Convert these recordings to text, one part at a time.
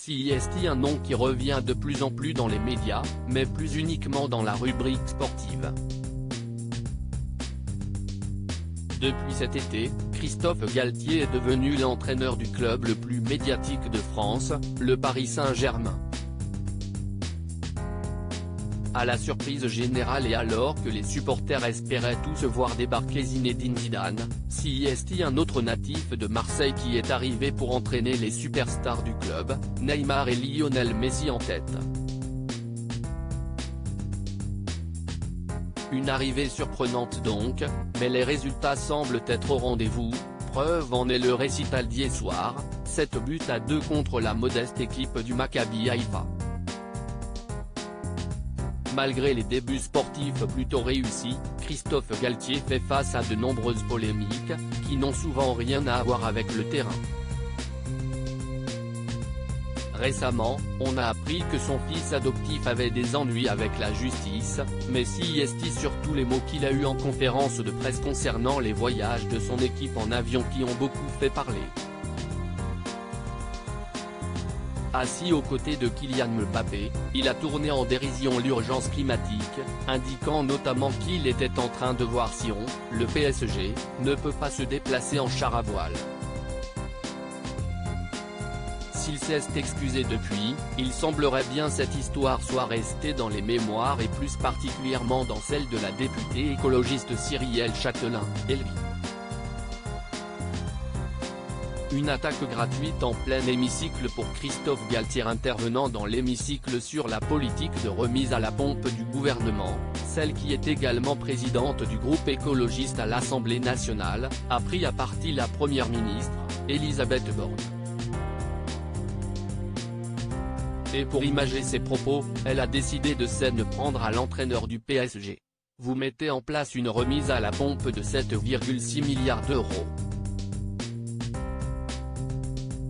CIST, un nom qui revient de plus en plus dans les médias, mais plus uniquement dans la rubrique sportive. Depuis cet été, Christophe Galtier est devenu l'entraîneur du club le plus médiatique de France, le Paris Saint-Germain. À la surprise générale et alors que les supporters espéraient tous voir débarquer Zinedine Zidane, CIST, un autre natif de Marseille qui est arrivé pour entraîner les superstars du club, Neymar et Lionel Messi en tête. Une arrivée surprenante donc, mais les résultats semblent être au rendez-vous, preuve en est le récital d'hier soir, 7-2 contre la modeste équipe du Maccabi Haïfa. Malgré les débuts sportifs plutôt réussis, Christophe Galtier fait face à de nombreuses polémiques, qui n'ont souvent rien à voir avec le terrain. Récemment, on a appris que son fils adoptif avait des ennuis avec la justice, mais CIST surtout les mots qu'il a eus en conférence de presse concernant les voyages de son équipe en avion qui ont beaucoup fait parler. Assis aux côtés de Kylian Mbappé, il a tourné en dérision l'urgence climatique, indiquant notamment qu'il était en train de voir si le PSG, ne peut pas se déplacer en char à voile. S'il s'est excusé depuis, il semblerait bien cette histoire soit restée dans les mémoires et plus particulièrement dans celle de la députée écologiste Cyrielle Châtelain, Elvi. Une attaque gratuite en plein hémicycle pour Christophe Galtier intervenant dans l'hémicycle sur la politique de remise à la pompe du gouvernement, celle qui est également présidente du groupe écologiste à l'Assemblée nationale, a pris à partie la première ministre, Elisabeth Borne. Et pour imager ses propos, elle a décidé de s'en prendre à l'entraîneur du PSG. Vous mettez en place une remise à la pompe de 7,6 milliards d'euros.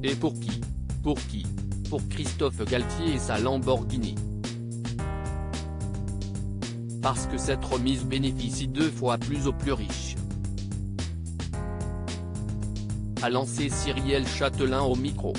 Et pour qui? Pour qui? Pour Christophe Galtier et sa Lamborghini. Parce que cette remise bénéficie 2 fois plus aux plus riches. A lancé Cyrielle Châtelain au micro.